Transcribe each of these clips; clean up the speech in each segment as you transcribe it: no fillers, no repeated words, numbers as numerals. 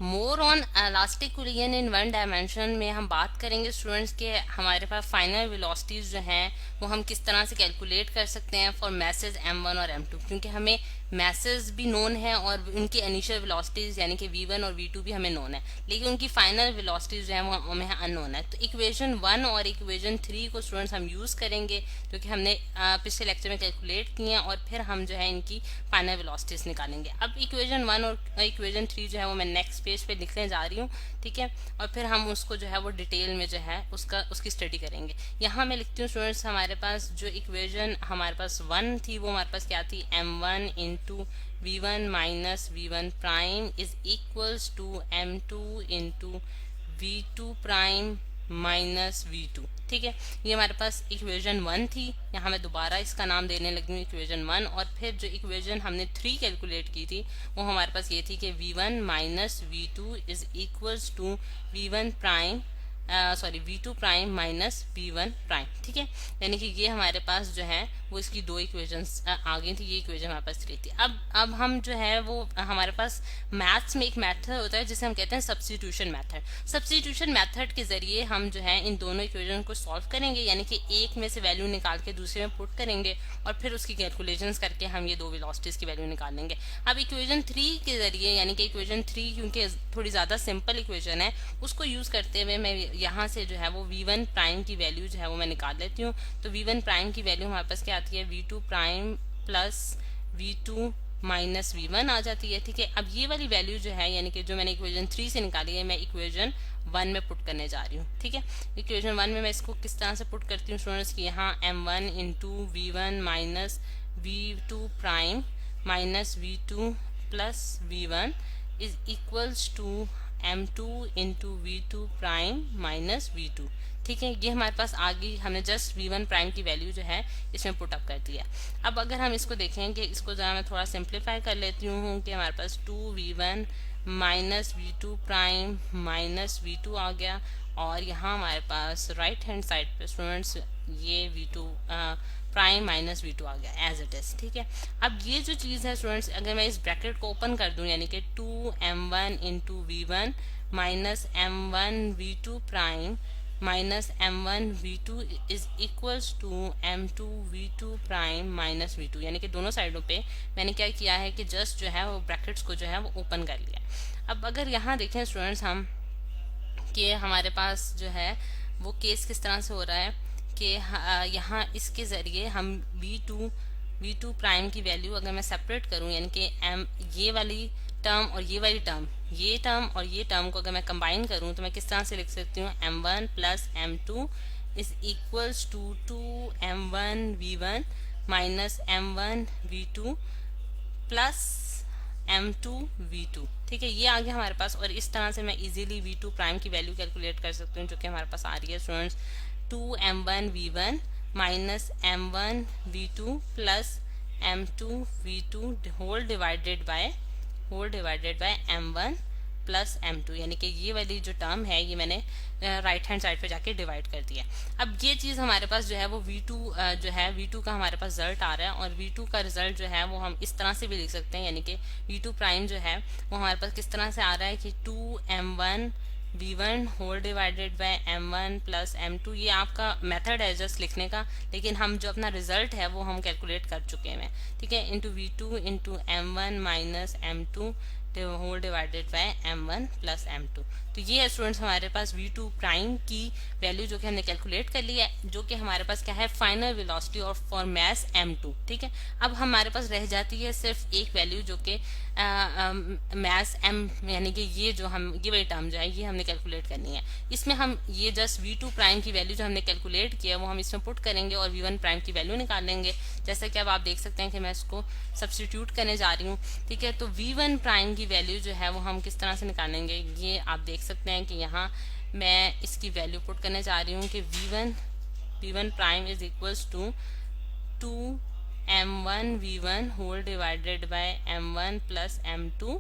More on elastic collision in one dimension में हम बात करेंगे स्टूडेंट्स के हमारे पास फाइनल वेलोसिटीज जो हैं वो हम किस तरह से कैलकुलेट कर सकते हैं फॉर मैसेज m1 और m2, क्योंकि हमें मैसेज भी नोन है और उनकी इनिशियल वेलोसिटीज यानी कि v1 और v2 भी हमें नोन है, लेकिन उनकी फाइनल वेलोसिटीज जो है वो हमें अननोन है। तो इक्वेशन 1 और इक्वेशन 3 को स्टूडेंट्स हम यूज करेंगे जो कि हमने पिछले लेक्चर में कैलकुलेट किए हैं, और फिर हम जो है इनकी फाइनल वेलोसिटीज निकालेंगे। अब इक्वेशन 1 और इक्वेशन 3 जो है वो मैं नेक्स्ट पेज पे लिखने जा रही हूँ, ठीक है, और फिर हम उसको जो है वो डिटेल में जो है उसकी स्टडी करेंगे। यहाँ मैं लिखती हूँ स्टूडेंट्स, हमारे पास जो इक्वेशन हमारे पास 1 थी वो हमारे पास क्या थी, m1 into v1 minus v1 prime is equals to m2 into v2 prime minus v2। ठीक है, ये हमारे पास इक्वेशन 1 थी। यहाँ मैं दोबारा इसका नाम देने लगी हूँ इक्वेशन 1, और फिर जो इक्वेशन हमने 3 कैलकुलेट की थी वो हमारे पास ये थी कि v1 minus v2 is equals to v1 prime v2 prime minus v1 prime. ठीक है, यानी कि ये हमारे पास जो है वो इसकी दो इक्वेशंस आ गई थी, ये इक्वेशन हमारे पास 3 थी। अब हम जो है वो हमारे पास मैथ्स में एक मेथड होता है जिसे हम कहते हैं सब्स्टिट्यूशन मेथड। सब्स्टिट्यूशन मेथड के जरिए हम जो है इन दोनों इक्वेशन को सॉल्व करेंगे, यानी कि एक में से वैल्यू निकाल के दूसरे में पुट करेंगे और फिर उसकी कैलकुलेशंस करके हम ये दो वेलोसिटीज की वैल्यू निकालेंगे। अब इक्वेशन 3 के जरिए, यानी कि इक्वेशन 3 क्योंकि थोड़ी ज्यादा सिंपल इक्वेशन है, उसको यूज करते हुए मैं यहाँ से जो है वो v1 प्राइम की वैल्यू जो है वो मैं निकाल लेती हूँ। तो v1 प्राइम की वैल्यू हमारे पास क्या आती है, v2 prime plus v2 minus v1 आ जाती है। ठीक है, अब ये वाली वैल्यू जो है यानी कि जो मैंने इक्वेशन 3 से निकाली है, मैं इक्वेशन 1 में पुट करने जा रही हूँ। ठीक है, इक्वेशन 1 में मैं इसको किस तरह से पुट करती हूँ स्टूडेंट्स की, यहाँ m1 into v1 minus v2 prime minus v2 plus v1 is equals to m2 into v2 prime minus v2। ठीक है, ये हमारे पास आ गई, हमने जस्ट v1 प्राइम की वैल्यू जो है इसमें पुट अप कर दिया। अब अगर हम इसको देखें कि इसको जरा मैं थोड़ा सिंप्लीफाई कर लेती हूँ कि हमारे पास 2v1 minus v2 prime minus v2 आ गया, और यहाँ हमारे पास राइट हैंड साइड पे स्टूडेंट्स ये v2 प्राइम माइनस v2 आ गया एज इट इज। ठीक है, अब ये जो चीज है स्टूडेंट्स, अगर मैं इस ब्रैकेट को ओपन कर दूं यानी कि 2m1 into v1 minus m1 v2 prime minus m1 v2 is equals to m2 v2 prime minus v2, यानी कि दोनों साइडों पे मैंने क्या किया है कि जस्ट जो है वो ब्रैकेट्स को जो है वो ओपन कर लिया। अब अगर यहाँ देखें स्टूडेंट्स हम कि हमारे पास जो है वो केस किस तरह से हो रहा है कि यहाँ इसके ज़रिए हम v2 प्राइम की वैल्यू अगर मैं सेपरेट करूँ, यानी कि ये वाली टर्म और ये वाली टर्म, ये टर्म और ये टर्म को अगर मैं कंबाइन करूँ तो मैं किस तरह से लिख सकती हूँ, m1 plus m2 is equals to 2m1 v1 minus m1 v2 plus m2 v2। ठीक है, ये आ गया हमारे पास, और इस तरह से मैं इजीली v2 प्राइम की वैल्यू कैलकुलेट कर सकती हूँ जो कि हमारे पास आ रही है students 2m1 v1 minus m1 v2 plus m2 v2 whole divided by m1 plus m2, यानी कि ये वाली जो टर्म है ये मैंने राइट हैंड साइड पे जाके डिवाइड कर दिया। अब ये चीज हमारे पास जो है वो v2 जो है v2 का हमारे पास रिजल्ट आ रहा है, और v2 का रिजल्ट जो है वो हम इस तरह से भी लिख सकते हैं, यानी कि v2 प्राइम जो है वो हमारे पास किस तरह से आ रहा है कि 2m1 v1 whole divided by m1 plus m2। ये आपका मेथड है जस्ट लिखने का, लेकिन हम जो अपना रिजल्ट है वो हम कैलकुलेट कर चुके हैं। ठीक है, into v2 into m1 minus m2 whole divided by m1 plus m2। तो ये है स्टूडेंट्स हमारे पास v2 प्राइम की वैल्यू जो कि हमने कैलकुलेट कर ली है, जो कि हमारे पास क्या है, फाइनल वेलोसिटी और फॉर मास m2। ठीक है, अब हमारे पास रह जाती है सिर्फ एक वैल्यू जो कि मास m, यानी कि ये जो हम ये वाली टर्म जो है ये हमने कैलकुलेट करनी है। इसमें हम ये जस्ट v2 प्राइम की वैल्यू जो हमने कैलकुलेट किया वो हम इसमें पुट करेंगे और v1 प्राइम की वैल्यू निकाल लेंगे। जैसा कि अब आप देख सकते हैं कि मैं इसको सब्स्टिट्यूट करने जा रही हूँ। ठीक है, तो v1 प्राइम की वैल्यू जो है वो हम किस तरह से निकालेंगे, ये आप देख सकते हैं कि यहाँ मैं इसकी वैल्यू पुट करने जा रही हूँ कि v1 prime is equals to 2m1 v1 whole divided by m1 plus m2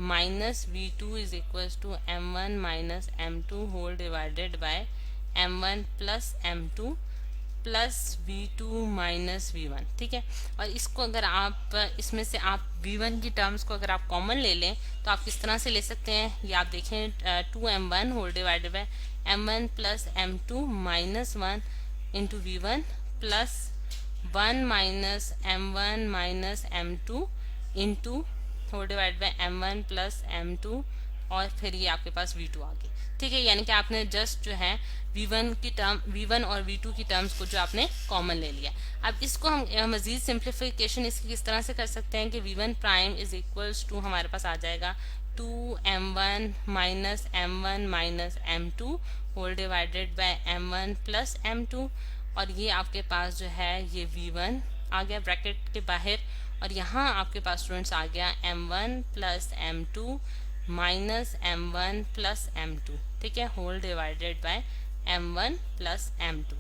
minus v2 is equals to m1 minus m2 whole divided by m1 plus m2 plus v2 minus v1, ठीक है। और इसको अगर आप इसमें से आप v1 की टर्म्स को अगर आप कॉमन ले लें तो आप किस तरह से ले सकते हैं, ये आप देखें 2m1 whole divided by m1 plus m2 minus 1 into v1 plus 1 minus m1 minus m2 into whole divide by m1 plus m2 और फिर ये आपके पास v2 आ गई, ठीक है। यानी कि आपने जस्ट जो है v1 और v2 की टर्म्स को जो आपने कॉमन ले लिया। अब इसको हम मजीद सिंप्लीफिकेशन इसकी किस तरह से कर सकते हैं कि v1 prime is equals to हमारे पास आ जाएगा 2m1 minus m1 minus m2 whole divided by m1 plus m2 और ये आपके पास जो है ये v1 आ गया ब्रैकेट के बाहर और यहाँ आपके पास स्टूडेंट्स आ गया m1 plus m2 minus m1 plus m2, ठीक है, whole divided by m1 plus m2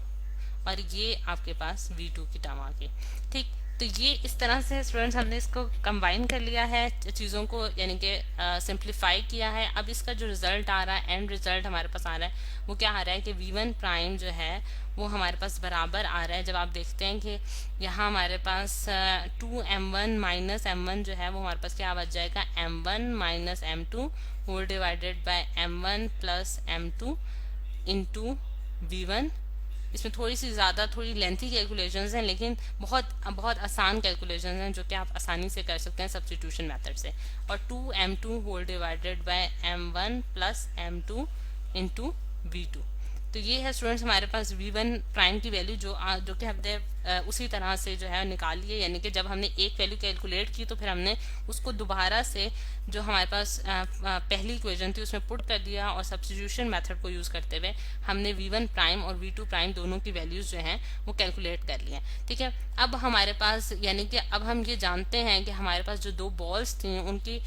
और ये आपके पास v2 की टर्म आ गई, ठीक। तो ये इस तरह से स्टूडेंट्स हमने इसको कंबाइन कर लिया है चीज़ों को, यानी कि सिंप्लीफाई किया है। अब इसका जो रिजल्ट आ रहा है, एंड रिजल्ट हमारे पास आ रहा है, वो क्या आ रहा है कि v1 प्राइम जो है वो हमारे पास बराबर आ रहा है। जब आप देखते हैं कि यहाँ हमारे पास 2m1 माइनस m1 जो है वो हमारे पास क्या बच जाएगा m1 minus m2 whole divided by m1 plus m2 into v1। इसमें थोड़ी सी ज़्यादा थोड़ी लेंथी कैलकुलेशंस हैं, लेकिन बहुत बहुत आसान कैलकुलेशंस हैं जो कि आप आसानी से कर सकते हैं सब्स्टिट्यूशन मेथड से। और 2m2 whole divided by m1 plus m2 into v2। तो ये है स्टूडेंट्स हमारे पास v1 प्राइम की वैल्यू जो कि हमने उसी तरह से जो है निकाल ली है, यानी कि जब हमने एक वैल्यू कैलकुलेट की तो फिर हमने उसको दोबारा से जो हमारे पास पहली इक्वेशन थी उसमें पुट कर दिया और सब्स्टिट्यूशन मेथड को यूज करते हुए हमने v1 प्राइम और v2 प्राइम दोनों की वैल्यूज जो हैं वो कैलकुलेट कर ली हैं, ठीक है। अब हमारे पास यानी कि अब हम ये जानते हैं कि हमारे पास जो दो बॉल्स थी उनकी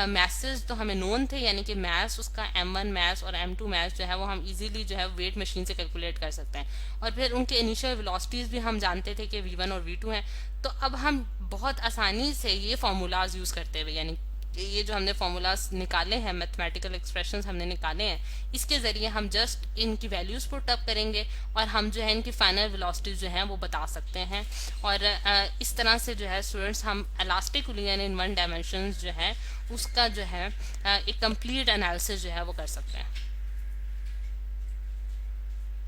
मैसेज तो हमें नोन थे, यानी कि मैस उसका m1 मैस और m2 मैस जो है वो हम इजीली जो है वेट मशीन से कैलकुलेट कर सकते हैं। और फिर उनके इनिशियल वेलोसिटीज भी हम जानते थे कि v1 और v2 हैं। तो अब हम बहुत आसानी से ये फार्मूलाज यूज करते हुए, यानी ये जो हमने फार्मूलाज निकाले हैं, मैथमेटिकल एक्सप्रेशंस हमने निकाले हैं, इसके जरिए हम जस्ट इनकी वैल्यूज पुट अप करेंगे और हम जो है इनकी फाइनल वेलोसिटीज जो हैं वो बता सकते हैं। और इस तरह से जो है स्टूडेंट्स हम इलास्टिक कुलियन इन वन डायमेंशन जो है उसका जो है एक कंप्लीट एनालिसिस जो है वो कर सकते हैं।